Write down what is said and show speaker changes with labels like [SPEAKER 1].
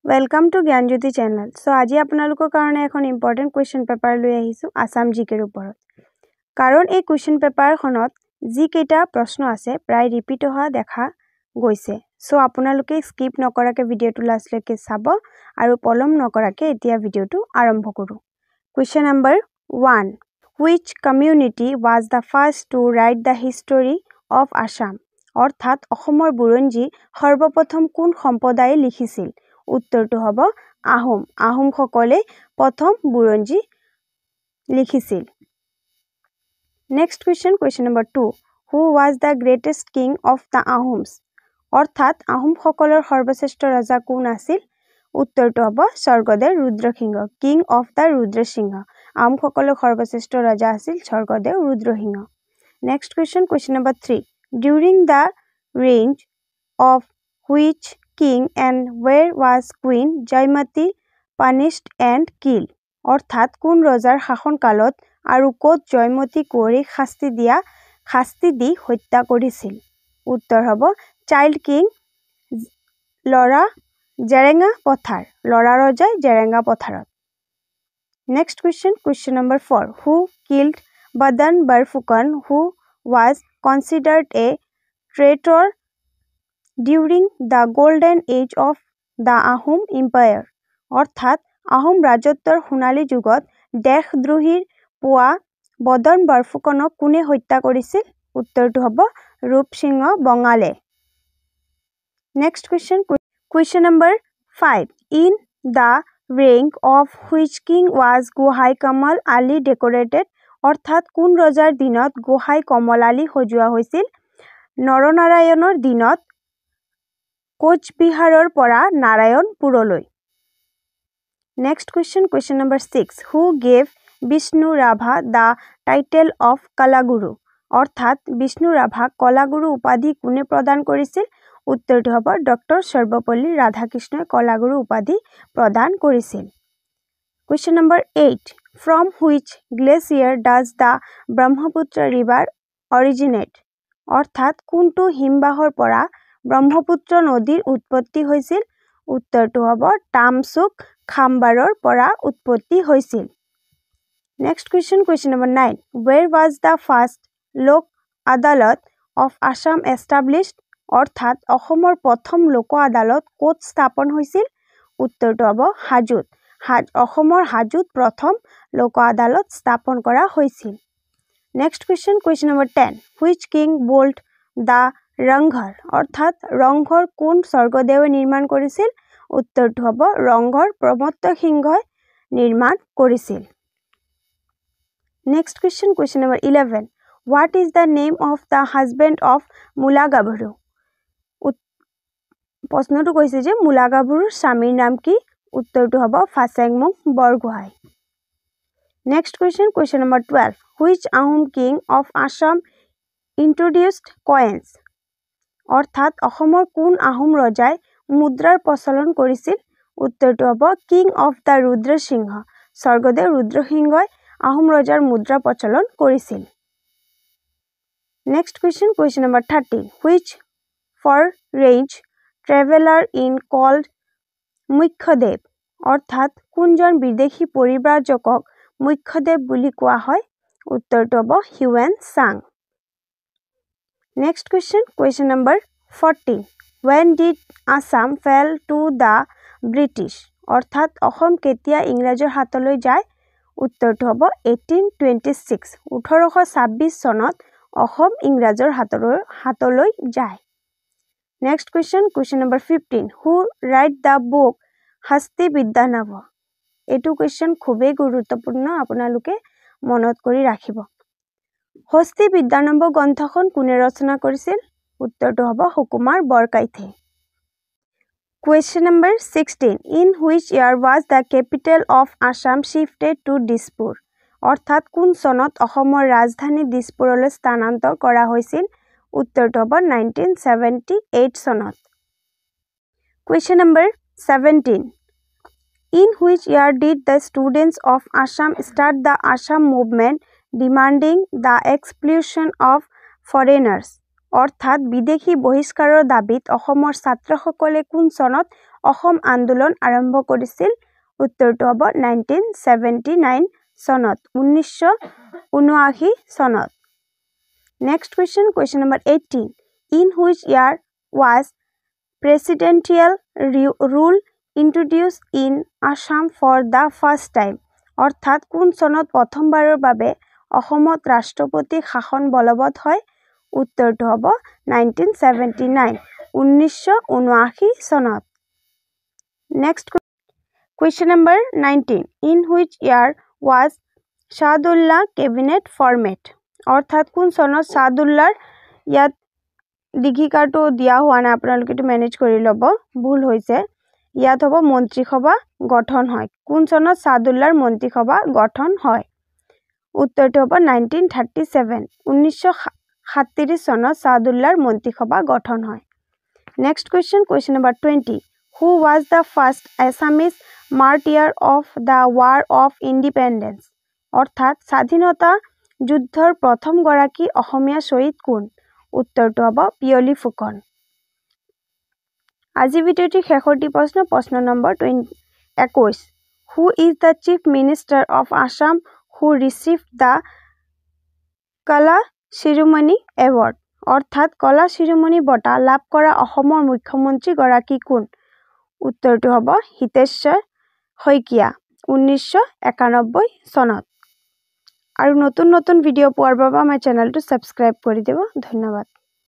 [SPEAKER 1] Welcome to Gyanjyoti channel. So আজি আপোনালোকৰ কাৰণে এখন ইম্পৰ্টেন্ট কোৱেশ্চন পেপাৰ লৈ আহিছো আসাম জিকেৰ ওপৰত। কাৰণ এই কোৱেশ্চন পেপাৰখনত যি কেইটা প্ৰশ্ন আছে প্ৰায় ৰিপিট হোৱা দেখা গৈছে। সো আপোনালোকে স্কিপ নকৰাকে ভিডিওটো লাষ্টলৈকে চাব আৰু পলম নকৰাকে এতিয়া ভিডিওটো আৰম্ভ কৰো। Question number 1. Which community was the first to write the history of Assam? অৰ্থাৎ অসমৰ বুৰঞ্জী সৰ্বপ্ৰথম কোন সম্প্ৰদায়ে লিখিছিল? উত্তৰটো হ'ব আহোম। আহোম সকলে প্ৰথম বুৰঞ্জী লিখিছিল। Next question, question number 2. Who was the greatest king of the Ahoms? অৰ্থাৎ আহোম সকলৰ সৰ্বশ্ৰেষ্ঠ ৰজা কোন আছিল? উত্তৰটো হ'ব Swargadeo Rudrasingha, king of the Rudrasingha. Ahom সকলৰ সৰ্বশ্ৰেষ্ঠ ৰজা আছিল Swargadeo Rudrasingha. Next question, question number 3. During the reign of which king and where was Queen Jaimati punished and killed? অৰ্থাৎ কোন ৰজাৰ শাসন কালত আৰু ক'ত জয়মতী কুঁৱৰীক শাস্তি দি হত্যা কৰিছিল? উত্তৰ হ'ব চাইল্ড কিং লৰা জেৰেঙা পথাৰ, লৰা ৰজাই জেৰেঙা পথাৰত। Next question, question number 4. Who killed Badan Barfukan, who was considered a traitor during the golden age of the Ahom Empire? অৰ্থাৎ আহোম ৰাজত্বৰ সোণালী যুগত দেশদ্ৰোহীৰ পোৱা বদন বৰফুকনক কোনে হত্যা কৰিছিল? উত্তৰটো হ'ব ৰূপসিংহ বঙালে। Next question, question number 5. In the reign of which king was Gohai Kamal Ali decorated? অৰ্থাৎ কোন ৰজাৰ দিনত গোহাই কমল আলী সজোৱা হৈছিল? নৰনাৰায়ণৰ দিনত কোচবিহাৰৰ পৰা নাৰায়ণপুৰলৈ। Next question, question number 6. Who gave Vishnu Rabha the title of Kalaguru? অৰ্থাৎ বিষ্ণু ৰাভাক কলাগুৰু উপাধি কোনে প্ৰদান কৰিছিল? উত্তৰটো হ'ব ডক্টৰ সৰ্বপল্লী ৰাধাকৃষ্ণই কলাগুৰু উপাধি প্ৰদান কৰিছিল। Question number 8. From which glacier does the Brahmaputra river originate? অৰ্থাৎ কোনটো হিমবাহৰ পৰা ব্ৰহ্মপুত্ৰ নদীৰ উৎপত্তি হৈছিল? উত্তৰটো হ'ব তামচুক খাম্বাৰৰ পৰা উৎপত্তি হৈছিল। Next question, question number 9. Where was the first Lok Adalat of Assam established? অৰ্থাৎ অসমৰ প্ৰথম লোক আদালত ক'ত স্থাপন হৈছিল? উত্তৰটো হ'ব হাজোত। অসমৰ হাজোত প্ৰথম লোক আদালত স্থাপন কৰা হৈছিল। Next question, question number 10. Which king built the Rang Ghar? অৰ্থাৎ ৰংঘৰ কোন স্বৰ্গদেৱে নিৰ্মাণ কৰিছিল? উত্তৰটো হ'ব ৰংঘৰ প্ৰমত্ত সিংহই নিৰ্মাণ কৰিছিল। Next question, question number 11. What is the name of the husband of Mula Gabru? প্ৰশ্নটো কৈছে যে মুলা গাভৰুৰ স্বামীৰ নাম কি? উত্তৰটো হ'ব ফাচেংমুং Borgohain. Next question, question number 12. Which Ahom king of Assam introduced coins? অৰ্থাৎ অসমৰ কোন আহোম ৰজাই মুদ্ৰাৰ প্ৰচলন কৰিছিল? উত্তৰটো হ'ব কিং অফ দ্য ৰুদ্ৰসিংহ, স্বৰ্গদেৱ ৰুদ্ৰসিংহই আহোম ৰজাৰ মুদ্ৰা প্ৰচলন কৰিছিল। Next question, question number 13. Which foreign traveler in called মুখ্যদেৱ? অৰ্থাৎ কোনজন বিদেশী পৰিব্ৰাজকক মুখ্যদেৱ বুলি কোৱা হয়? উত্তৰটো হ'ব Hiuen Tsang. Next question, question number 14. When did Assam fell to the British? অৰ্থাৎ অসম কেতিয়া ইংৰাজৰ হাতলৈ যায়? উত্তৰটো হ'ব 1826, 1826 চনত অসম ইংৰাজৰ হাতলৈ যায়। Next question, question number 15. Who write the book হস্তি বিদ্যানভ? এইটো question খুবেই গুৰুত্বপূৰ্ণ, আপোনালোকে মনত কৰি ৰাখিব। হস্তি বিদ্যানভ গ্ৰন্থখন কোনে ৰচনা কৰিছিল? উত্তৰটো হ'ব সুকুমাৰ বৰকাইথে। Question number 16. In which year was the capital of Assam shifted to Dispur? অৰ্থাৎ কোন চনত অসমৰ ৰাজধানী দিছপুৰলৈ স্থানান্তৰ কৰা হৈছিল? উত্তৰটো হ'ব 1978 চনত। Question number 17. In which year did the students of Assam start the Assam movement demanding the expulsion of foreigners? অৰ্থাৎ বিদেশী বহিষ্কাৰৰ দাবীত অসমৰ ছাত্ৰসকলে কোন চনত অসম আন্দোলন আৰম্ভ কৰিছিল উত্তৰটো হ'ব 1979 চনত 1979 চনত Next question number 18 In which year was presidential rule introduced in Assam for the first time অৰ্থাৎ কোন চনত প্ৰথমবাৰৰ বাবে অসমত ৰাষ্ট্ৰপতি শাসন বলবৎ হয় উত্তৰটো হ'ব 1979 1979 চনত Next question number 19 In which year was Shahidullah cabinet formed অৰ্থাৎ কোন চনত শাহদুল্লাৰ ইয়াত দীঘিকাটো দিয়া হোৱা নাই আপোনালোকে এটো মেনেজ কৰি ল'ব ভুল হৈছে ইয়াত হ'ব মন্ত্ৰীসভা গঠন হয় কোন চনত শাহদুল্লাৰ মন্ত্ৰীসভা গঠন হয় উত্তৰটো হ'ব 1937 1937 চনত শাহদুল্লাৰ মন্ত্ৰীসভা গঠন হয় Next question number 20 Who was the first Assamese martyr of the War of Independence অৰ্থাৎ স্বাধীনতা যুদ্ধৰ প্ৰথম গৰাকী অসমীয়া শহীদ কোন উত্তৰটো হ'ব পিয়লি ফুকন আজি ভিডিওটি শেষৰটি প্ৰশ্ন number 21 Who is the chief minister of Assam who received the Kala Shiromani award অৰ্থাৎ কলা শিৰোমণি বঁটা লাভ কৰা অসমৰ মুখ্যমন্ত্ৰী গৰাকী কোন উত্তৰটো হ'ব হিতেশ্বৰ শইকীয়া 1991 চনত আৰু নতুন ভিডিও পোৱাৰ বাবে আমাৰ চেনেলটো সাবস্ক্ৰাইব কৰি দিব ধন্যবাদ